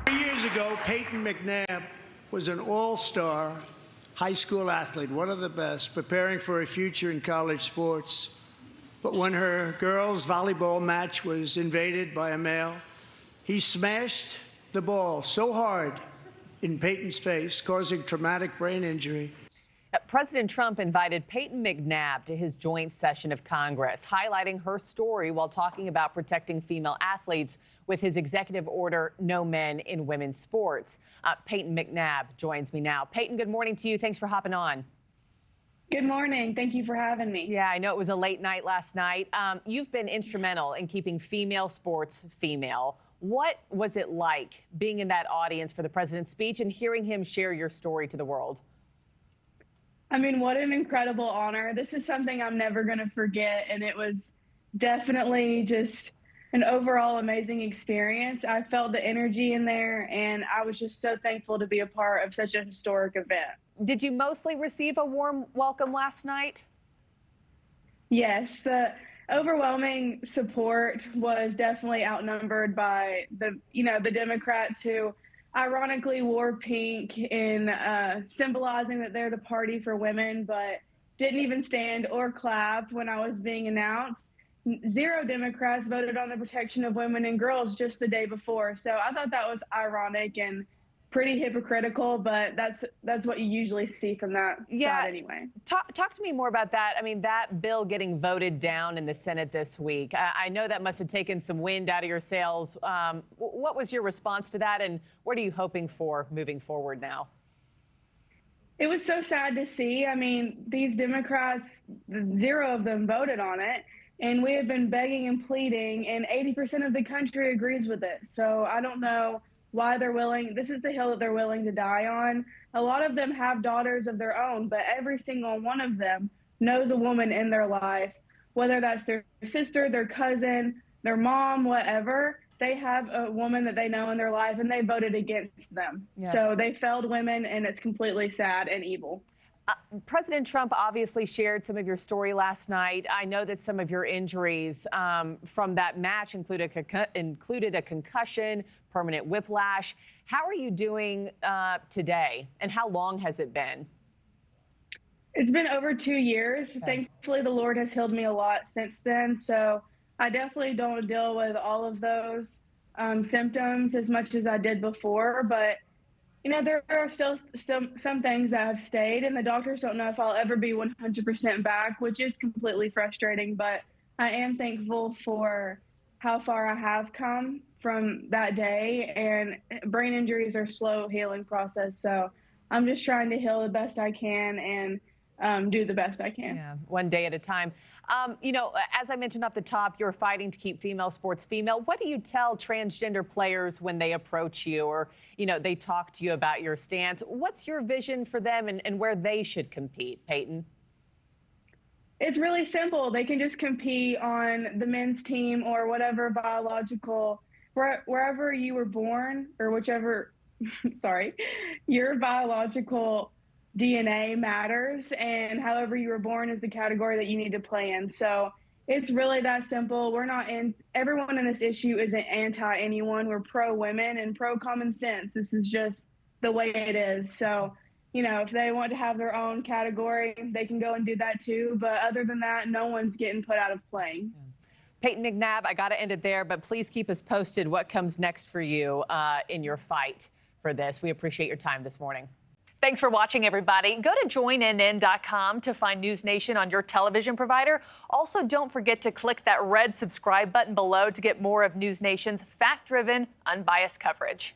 3 years ago, Payton McNabb was an all-star high school athlete, one of the best, preparing for a future in college sports. But when her girls' volleyball match was invaded by a male, he smashed the ball so hard in Payton's face, causing traumatic brain injury. President Trump invited Payton McNabb to his joint session of Congress, highlighting her story while talking about protecting female athletes with his executive order, No Men in Women's Sports. Payton McNabb joins me now. Payton, good morning to you. Thanks for hopping on. Good morning. Thank you for having me. Yeah, I know it was a late night last night. You've been instrumental in keeping female sports female. What was it like being in that audience for the president's speech and hearing him share your story to the world? I mean, what an incredible honor. This is something I'm never going to forget, and it was definitely just an overall amazing experience. I felt the energy in there, and I was just so thankful to be a part of such a historic event. Did you mostly receive a warm welcome last night? Yes, the overwhelming support was definitely outnumbered by the Democrats who ironically wore pink in symbolizing that they're the party for women, but didn't even stand or clap when I was being announced. 0 Democrats voted on the protection of women and girls just the day before. So I thought that was ironic and pretty hypocritical, but that's what you usually see from that side anyway. Talk to me more about that. I mean, that bill getting voted down in the Senate this week. I know that must have taken some wind out of your sails. What was your response to that, and what are you hoping for moving forward now? It was so sad to see. I mean, these Democrats, 0 of them voted on it, and we have been begging and pleading, and 80% of the country agrees with it. So I don't know why they're willing. This is the hill that they're willing to die on. A lot of them have daughters of their own, but every single one of them knows a woman in their life, whether that's their sister, their cousin, their mom, whatever. They have a woman that they know in their life, and they voted against them. Yeah. So they failed women, and it's completely sad and evil. President Trump obviously shared some of your story last night. I know that some of your injuries from that match included a concussion, permanent whiplash. How are you doing today, and how long has it been? It's been over 2 years. Okay. Thankfully, the Lord has healed me a lot since then. So I definitely don't deal with all of those symptoms as much as I did before, but you know, there are still some things that have stayed, and the doctors don't know if I'll ever be 100% back, which is completely frustrating. But I am thankful for how far I have come from that day, and brain injuries are a slow healing process. So I'm just trying to heal the best I can and do the best I can. Yeah, one day at a time. You know, as I mentioned off the top, you're fighting to keep female sports female. What do you tell transgender players when they approach you or, you know, they talk to you about your stance? What's your vision for them and where they should compete, Payton? It's really simple. They can just compete on the men's team or whatever biological, wherever you were born or whichever, sorry, your biological DNA matters, and however you were born is the category that you need to play in. So it's really that simple. We're not in, everyone in this issue isn't anti anyone. We're pro women and pro common sense. This is just the way it is. So, you know, if they want to have their own category, they can go and do that too. But other than that, no one's getting put out of playing. Payton McNabb, I got to end it there, but please keep us posted what comes next for you in your fight for this. We appreciate your time this morning. Thanks for watching, everybody. Go to joinnn.com to find NewsNation on your television provider. Also, don't forget to click that red subscribe button below to get more of NewsNation's fact-driven, unbiased coverage.